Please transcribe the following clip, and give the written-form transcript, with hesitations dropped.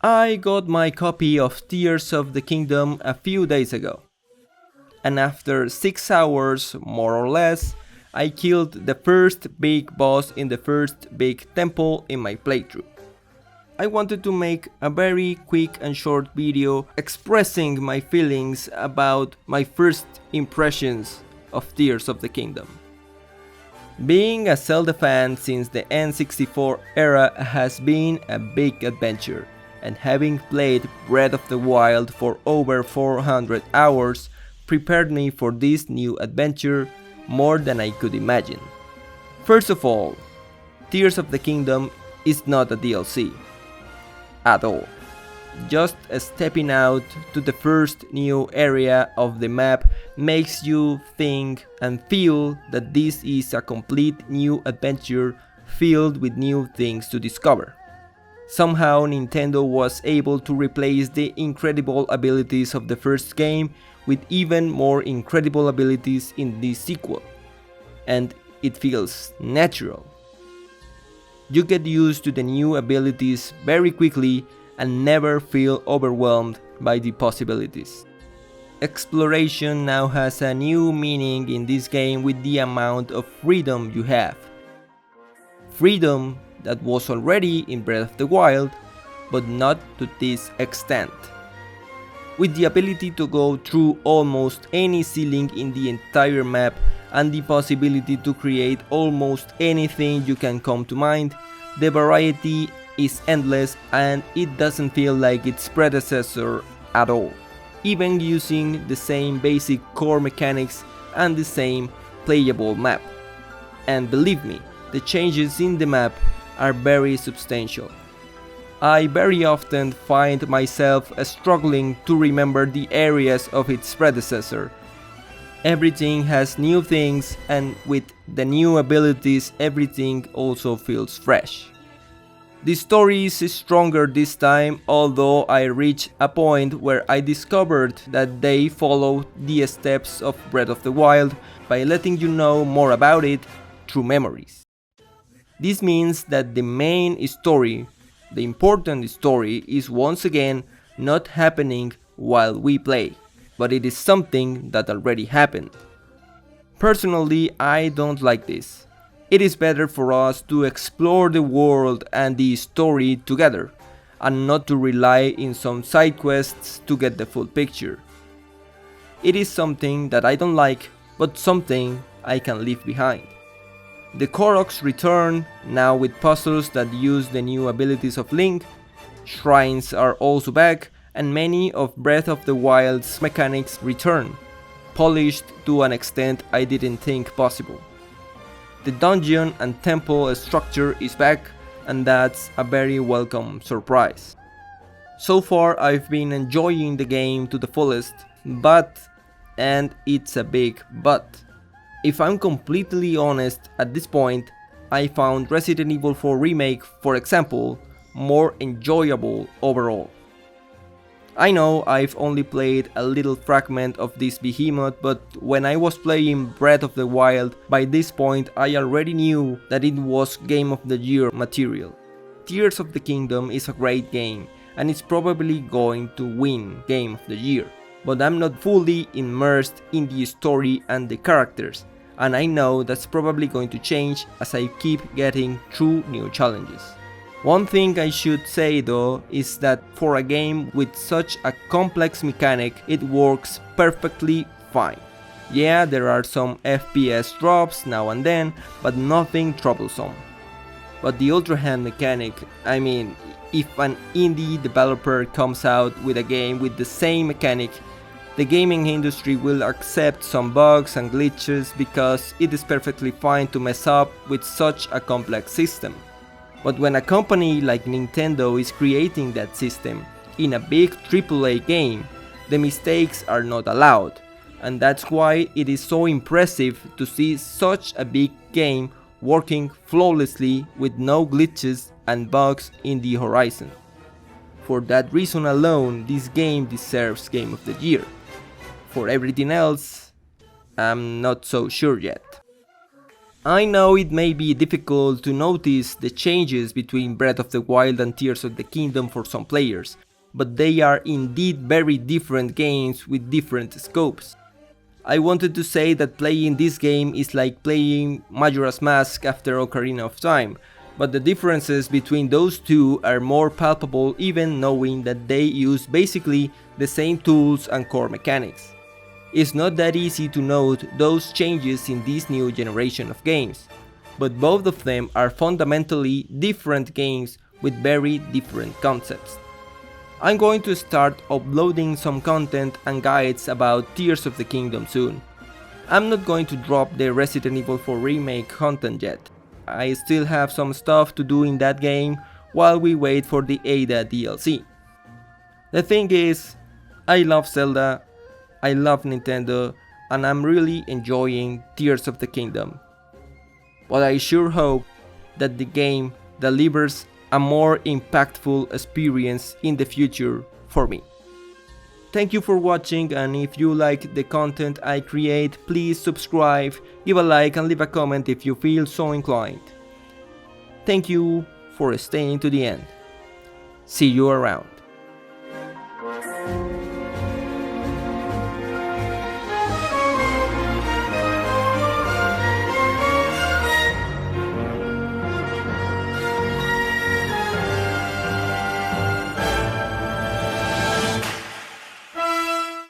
I got my copy of Tears of the Kingdom a few days ago, and after 6 hours, more or less, I killed the first big boss in the first big temple in my playthrough. I wanted to make a very quick and short video expressing my feelings about my first impressions of Tears of the Kingdom. Being a Zelda fan since the N64 era has been a big adventure, and having played Breath of the Wild for over 400 hours prepared me for this new adventure more than I could imagine. First of all, Tears of the Kingdom is not a DLC at all. Just stepping out to the first new area of the map makes you think and feel that this is a complete new adventure filled with new things to discover. Somehow Nintendo was able to replace the incredible abilities of the first game with even more incredible abilities in this sequel, and it feels natural. You get used to the new abilities very quickly and never feel overwhelmed by the possibilities. Exploration now has a new meaning in this game with the amount of freedom you have. Freedom that was already in Breath of the Wild, but not to this extent. With the ability to go through almost any ceiling in the entire map and the possibility to create almost anything you can come to mind, the variety is endless and it doesn't feel like its predecessor at all, even using the same basic core mechanics and the same playable map. And believe me, the changes in the map are very substantial. I very often find myself struggling to remember the areas of its predecessor. Everything has new things, and with the new abilities everything also feels fresh. The story is stronger this time, although I reached a point where I discovered that they follow the steps of Breath of the Wild by letting you know more about it through memories. This means that the main story, the important story, is once again not happening while we play, but it is something that already happened. Personally, I don't like this. It is better for us to explore the world and the story together, and not to rely in some side quests to get the full picture. It is something that I don't like, but something I can leave behind. The Koroks return, now with puzzles that use the new abilities of Link, shrines are also back, and many of Breath of the Wild's mechanics return, polished to an extent I didn't think possible. The dungeon and temple structure is back, and that's a very welcome surprise. So far I've been enjoying the game to the fullest, but, and it's a big but, if I'm completely honest at this point, I found Resident Evil 4 Remake, for example, more enjoyable overall. I know I've only played a little fragment of this behemoth, but when I was playing Breath of the Wild, by this point I already knew that it was Game of the Year material. Tears of the Kingdom is a great game, and it's probably going to win Game of the Year, but I'm not fully immersed in the story and the characters, and I know that's probably going to change as I keep getting through new challenges. One thing I should say though is that for a game with such a complex mechanic, it works perfectly fine. Yeah, there are some FPS drops now and then, but nothing troublesome. But the Ultra Hand mechanic, I mean, if an indie developer comes out with a game with the same mechanic, the gaming industry will accept some bugs and glitches because it is perfectly fine to mess up with such a complex system. But when a company like Nintendo is creating that system in a big AAA game, the mistakes are not allowed, and that's why it is so impressive to see such a big game working flawlessly with no glitches and bugs in the horizon. For that reason alone, this game deserves Game of the Year. For everything else, I'm not so sure yet. I know it may be difficult to notice the changes between Breath of the Wild and Tears of the Kingdom for some players, but they are indeed very different games with different scopes. I wanted to say that playing this game is like playing Majora's Mask after Ocarina of Time, but the differences between those two are more palpable even knowing that they use basically the same tools and core mechanics. It's not that easy to note those changes in this new generation of games, but both of them are fundamentally different games with very different concepts. I'm going to start uploading some content and guides about Tears of the Kingdom soon. I'm not going to drop the Resident Evil 4 remake content yet. I still have some stuff to do in that game while we wait for the Ada DLC. The thing is, I love Zelda, I love Nintendo, and I'm really enjoying Tears of the Kingdom. But I sure hope that the game delivers a more impactful experience in the future for me. Thank you for watching, and if you like the content I create, please subscribe, give a like and leave a comment if you feel so inclined. Thank you for staying to the end. See you around.